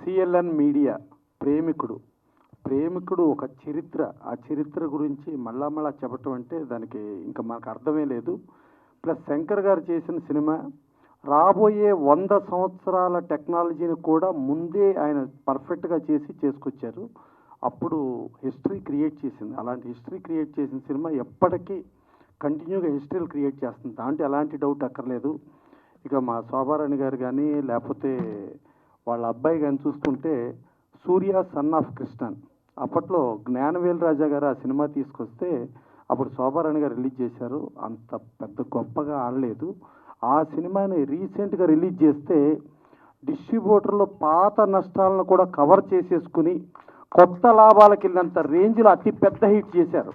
CLN media ప్రేమికుడు ప్రేమికుడు ఒక చరిత్ర. ఆ చరిత్ర గురించి మళ్ళా చెప్పటం అంటే దానికి ఇంకా మనకు అర్థమే లేదు. ప్లస్ శంకర్ గారు చేసిన సినిమా రాబోయే 100 సంవత్సరాల టెక్నాలజీని కూడా ముందే ఆయన పర్ఫెక్ట్గా చేసుకొచ్చారు. అప్పుడు హిస్టరీ క్రియేట్ చేసింది. అలాంటి హిస్టరీ క్రియేట్ చేసిన సినిమా ఎప్పటికీ కంటిన్యూగా హిస్టరీలు క్రియేట్ చేస్తుంది. దాంట్లో ఎలాంటి డౌట్ అక్కర్లేదు. ఇక మా శోభారాణి గారు కానీ లేకపోతే వాళ్ళ అబ్బాయి కానీ చూసుకుంటే సూర్య సన్ ఆఫ్ కృష్ణన్, అప్పట్లో జ్ఞానవేల్ రాజా గారు ఆ సినిమా తీసుకొస్తే అప్పుడు శోభారాణి గారు రిలీజ్ చేశారు. అంత పెద్ద గొప్పగా ఆడలేదు. ఆ సినిమాని రీసెంట్గా రిలీజ్ చేస్తే డిస్ట్రిబ్యూటర్లు పాత నష్టాలను కూడా కవర్ చేసేసుకుని కొత్త లాభాలకు వెళ్ళినంత రేంజ్లో అతి పెద్ద హిట్ చేశారు.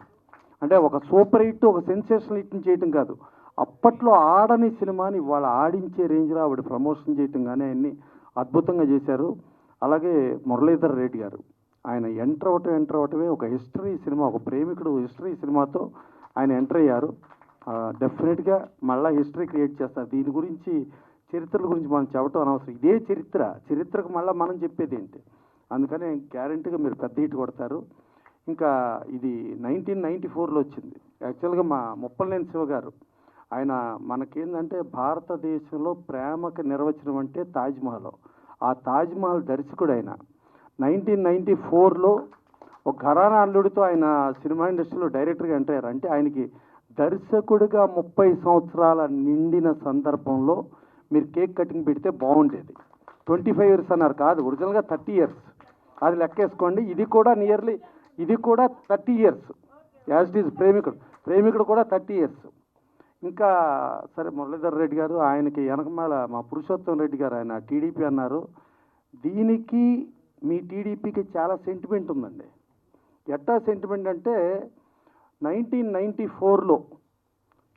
అంటే ఒక సూపర్ హిట్, ఒక సెన్సేషనల్ హిట్ని చేయటం కాదు, అప్పట్లో ఆడని సినిమాని ఇవాళ ఆడించే రేంజ్లో ఆవిడ ప్రమోషన్ చేయటం కానీ అన్ని అద్భుతంగా చేశారు. అలాగే మురళీధర్ రెడ్డి గారు ఆయన ఎంటర్ అవటమే ఒక హిస్టరీ సినిమా, ఒక ప్రేమికుడు హిస్టరీ సినిమాతో ఆయన ఎంటర్ అయ్యారు. డెఫినెట్గా మళ్ళీ హిస్టరీ క్రియేట్ చేస్తారు. దీని గురించి చరిత్రల గురించి మనం చెప్పడం అనవసరం. ఇదే చరిత్రకు మళ్ళీ మనం చెప్పేది ఏంటి? అందుకని గ్యారంటీగా మీరు పెద్ద హిట్ కొడతారు. ఇంకా ఇది 1994లో వచ్చింది. యాక్చువల్గా మా ముప్పలనేని శివ గారు ఆయన మనకేంటంటే భారతదేశంలో ప్రేమకు నిర్వచనం అంటే తాజ్మహల్. ఆ తాజ్మహల్ దర్శకుడు ఆయన 1994లో ఒక ఘరానా అల్లుడితో ఆయన సినిమా ఇండస్ట్రీలో డైరెక్టర్గా ఎంటర్ అయ్యారు. అంటే ఆయనకి దర్శకుడిగా 30 సంవత్సరాల నిండిన సందర్భంలో మీరు కేక్ కటింగ్ పెడితే బాగుండేది. 25 ఇయర్స్ అన్నారు, కాదు ఒరిజినల్గా 30 ఇయర్స్. అది లెక్కేసుకోండి. ఇది కూడా 30 ఇయర్స్ యాజ్ ఇట్ ఈజ్. ప్రేమికుడు కూడా 30 ఇయర్స్. ఇంకా సరే మురళీధర్ రెడ్డి గారు ఆయనకి వెనకమాల మా పురుషోత్తం రెడ్డి గారు ఆయన టీడీపీ అన్నారు. దీనికి మీ టీడీపీకి చాలా సెంటిమెంట్ ఉందండి. ఎట్టా సెంటిమెంట్ అంటే 1994లో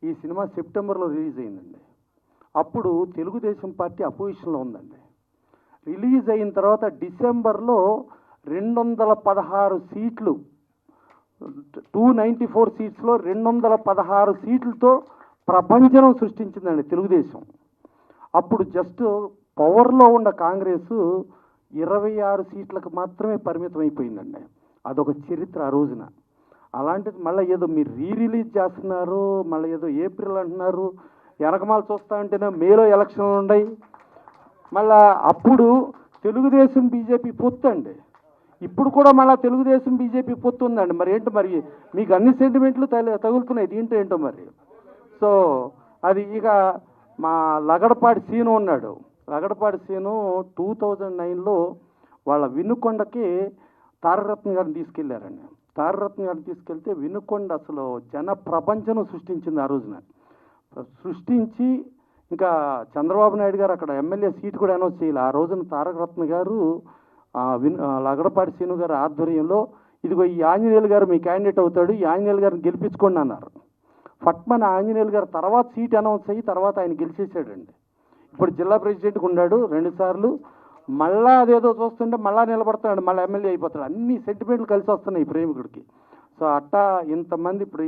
ఈ సినిమా సెప్టెంబర్లో రిలీజ్ అయిందండి. అప్పుడు తెలుగుదేశం పార్టీ అపోజిషన్లో ఉందండి. రిలీజ్ అయిన తర్వాత డిసెంబర్లో 216 సీట్లు, 294 సీట్స్లో 216 సీట్లతో ప్రపంచం సృష్టించిందండి తెలుగుదేశం. అప్పుడు జస్ట్ పవర్లో ఉన్న కాంగ్రెస్ 26 సీట్లకు మాత్రమే పరిమితం అయిపోయిందండి. అదొక చరిత్ర ఆ రోజున. అలాంటిది మళ్ళీ ఏదో మీరు రిలీజ్ చేస్తున్నారు, మళ్ళీ ఏదో ఏప్రిల్ అంటున్నారు. వెనకమాల చూస్తూ ఉంటేనే మేలో ఎలక్షన్లు ఉన్నాయి. మళ్ళా అప్పుడు తెలుగుదేశం బీజేపీ పొత్తు అండి. ఇప్పుడు కూడా మళ్ళీ తెలుగుదేశం బీజేపీ పొత్తు ఉందండి. మరి ఏంటో మరి మీకు అన్ని సెంటిమెంట్లు తగులుతున్నాయి, దీంట్లో ఏంటో మరి. సో అది ఇక మా లగడపాటి సీను ఉన్నాడు. లగడపాటి సీను 2009లో వాళ్ళ వినుకొండకి తారకరత్న గారిని తీసుకెళ్లారండి. తారకరత్న గారిని తీసుకెళ్తే వినుకొండ అసలు జన ప్రపంచం సృష్టించింది. ఆ రోజున సృష్టించి ఇంకా చంద్రబాబు నాయుడు గారు అక్కడ ఎమ్మెల్యే సీటు కూడా అనౌన్స్ చేయాలి. ఆ రోజున తారకరత్న గారు లగడపాటి సీను గారి ఆధ్వర్యంలో ఇదిగో ఈ ఆంజనేయులు గారు మీ క్యాండిడేట్ అవుతాడు, ఈ ఆంజనేయులు గారిని గెలిపించుకోండి అన్నారు. ఫట్మన్ ఆంజనేయులు గారు తర్వాత సీట్ అనౌన్స్ అయ్యి తర్వాత ఆయన గెలిచేసాడండి. ఇప్పుడు జిల్లా ప్రెసిడెంట్గా ఉన్నాడు 2 సార్లు. మళ్ళా అదేదో చూస్తుంటే మళ్ళా నిలబడతాడు, మళ్ళీ ఎమ్మెల్యే అయిపోతాడు. అన్ని సెంటిమెంట్లు కలిసి వస్తున్నాయి ఈ ప్రేమికుడికి. సో అట్టా ఇంతమంది ఇప్పుడు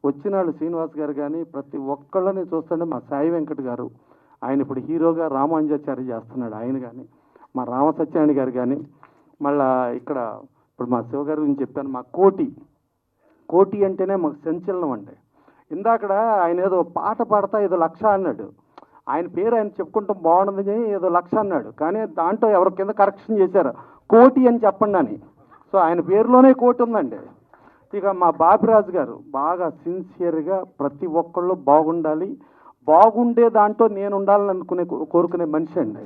వచ్చిన వాళ్ళు శ్రీనివాస్ గారు కానీ ప్రతి ఒక్కళ్ళని చూస్తుంటే మా సాయి వెంకట్ గారు ఆయన ఇప్పుడు హీరోగా రామాంజాచారి చేస్తున్నాడు ఆయన కానీ, మా రామసత్యాని గారు కానీ, మళ్ళా ఇక్కడ ఇప్పుడు మా శివ గారి గురించి చెప్పాను. మా కోటి అంటేనే మాకు సంచలనం అండి. ఇందాకడ ఆయన ఏదో పాట పాడతా ఏదో 1,00,000 అన్నాడు. ఆయన పేరు ఆయన చెప్పుకుంటాం బాగుండదని ఏదో 1,00,000 అన్నాడు. కానీ దాంట్లో ఎవరి కింద కరెక్షన్ చేశారు, కోటి అని చెప్పండి అని. సో ఆయన పేరులోనే కోటి ఉందండి. ఇక మా బాపిరాజు గారు బాగా సిన్సియర్గా ప్రతి ఒక్కళ్ళు బాగుండాలి, బాగుండే దాంట్లో నేను ఉండాలని కోరుకునే మనిషి అండి.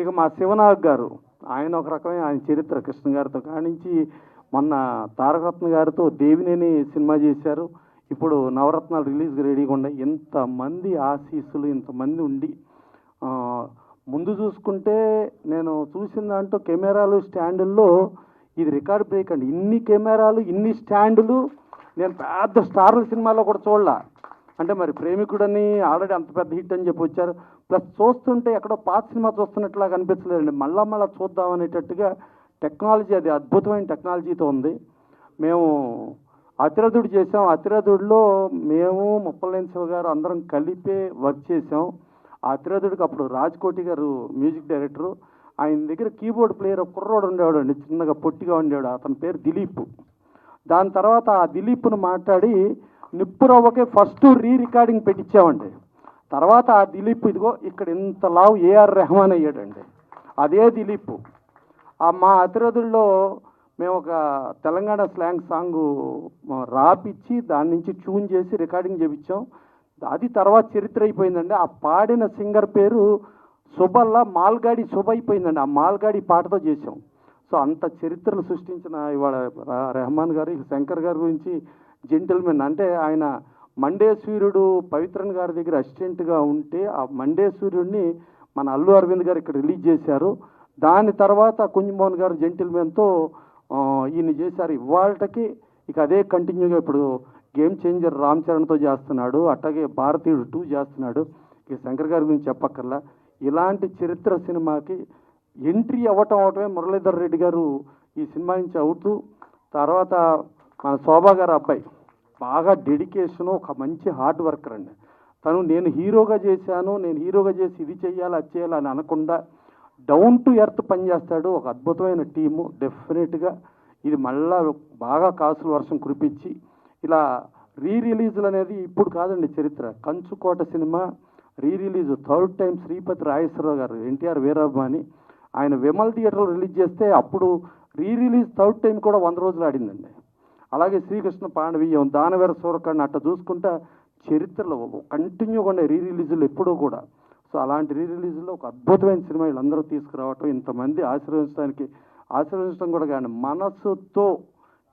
ఇక మా శివనాగ్ గారు ఆయన ఒక రకమైన ఆయన చరిత్ర కృష్ణ గారితో కానించి మొన్న తారకరత్న గారితో దేవినేని సినిమా చేశారు. ఇప్పుడు నవరత్నాలు రిలీజ్కి రెడీగా ఉన్నాయి. ఇంతమంది ఆశీస్సులు ఇంతమంది ఉండి ముందు చూసుకుంటే నేను చూసిన దాంట్లో కెమెరాలు స్టాండుల్లో ఇది రికార్డ్ బ్రేక్ అండి. ఇన్ని కెమెరాలు ఇన్ని స్టాండులు నేను పెద్ద స్టార్ల సినిమాలో కూడా చూడలా. అంటే మరి ప్రేమికుడని ఆల్రెడీ అంత పెద్ద హిట్ అని చెప్పి వచ్చారు. ప్లస్ చూస్తుంటే ఎక్కడో పాత సినిమా చూస్తున్నట్లా కనిపించలేదండి. మళ్ళా చూద్దాం అనేటట్టుగా టెక్నాలజీ అది అద్భుతమైన టెక్నాలజీతో ఉంది. మేము అతిరథుడు చేసాం. అతిరథుడిలో మేము ముప్పలనేని శివ గారు అందరం కలిపే వర్క్ చేసాం. ఆ అతిరథుడికి అప్పుడు రాజ్కోటి గారు మ్యూజిక్ డైరెక్టరు. ఆయన దగ్గర కీబోర్డ్ ప్లేయర్ కుర్రోడు ఉండేవాడు అండి, చిన్నగా పొట్టిగా ఉండేవాడు, అతని పేరు దిలీప్. దాని తర్వాత ఆ దిలీప్ను మాట్లాడి నిప్పురవ్వకే ఫస్ట్ రికార్డింగ్ పెట్టించామండి. తర్వాత ఆ దిలీప్ ఇదిగో ఇక్కడ ఇంత లావు ఏఆర్ రెహమాన్ అయ్యాడండి, అదే దిలీప్. మా అతిరథుల్లో మేము ఒక తెలంగాణ స్లాంగ్ సాంగ్ రాపిచ్చి దాని నుంచి ట్యూన్ చేసి రికార్డింగ్ చేయించాం. అది తర్వాత చరిత్ర అయిపోయిందండి. ఆ పాడిన సింగర్ పేరు సుబల్లా మాల్గాడి శుభ అయిపోయిందండి. ఆ మాల్గాడి పాటతో చేసాం. సో అంత చరిత్రలు సృష్టించిన ఇవాళ రెహమాన్ గారు. శంకర్ గారి గురించి జెంటిల్మెన్ అంటే ఆయన మండే సూర్యుడు పవిత్రన్ గారి దగ్గర అసిస్టెంట్గా ఉంటే ఆ మండే సూర్యుడిని మన అల్లు అరవింద్ గారు ఇక్కడ రిలీజ్ చేశారు. దాని తర్వాత కుంజమోహన్ గారు జెంటిల్మెన్తో ఈయన చేశారు. ఇవాళకి ఇక అదే కంటిన్యూగా ఇప్పుడు గేమ్ చేంజర్ రామ్ చరణ్తో చేస్తున్నాడు, అట్లాగే భారతీయుడు 2 చేస్తున్నాడు. ఇక శంకర్ గారి గురించి చెప్పక్కర్లా. ఇలాంటి చరిత్ర సినిమాకి ఎంట్రీ అవటమే మురళీధర్ రెడ్డి గారు ఈ సినిమా నుంచి అవుతూ, తర్వాత మన శోభా గారు అబ్బాయి బాగా డెడికేషను, ఒక మంచి హార్డ్ వర్కర్ అండి. తను నేను హీరోగా చేశాను, నేను హీరోగా చేసి ఇది చెయ్యాలి అది చేయాలి అని అనకుండా డౌన్ టు ఎర్త్ పనిచేస్తాడు. ఒక అద్భుతమైన టీము. డెఫినెట్గా ఇది మళ్ళా బాగా కాసుల వర్షం కురిపించి ఇలా రిలీజులు అనేది ఇప్పుడు కాదండి చరిత్ర. Kanchukota cinema release 3rd time Sripathi Rajeswararao గారు, ఎన్టీఆర్ వీరాభిమాని, ఆయన విమల్ థియేటర్లో రిలీజ్ చేస్తే అప్పుడు రిలీజ్ 3rd టైం కూడా 100 రోజులు ఆడిందండి. అలాగే శ్రీకృష్ణ పాండవీయం, దానవీర సూరకర్ణ అట్లా చూసుకుంటా చరిత్రలో కంటిన్యూగా ఉండే రిలీజులు ఎప్పుడూ కూడా. సో అలాంటి రిలీజుల్లో ఒక అద్భుతమైన సినిమా వీళ్ళందరూ తీసుకురావటం, ఇంతమంది ఆశీర్వదించడం కూడా కానీ మనసుతో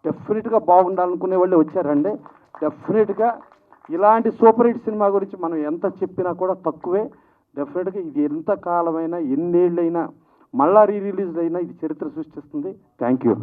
డెఫినెట్గా బాగుండాలనుకునే వాళ్ళే వచ్చారండి. డెఫినెట్గా ఇలాంటి సూపర్ హిట్ సినిమా గురించి మనం ఎంత చెప్పినా కూడా తక్కువే. డెఫినెట్గా ఇది ఎంత కాలమైనా ఎన్నేళ్ళైనా మళ్ళా రిలీజ్ అయినా ఇది చరిత్ర సృష్టిస్తుంది. Thank you.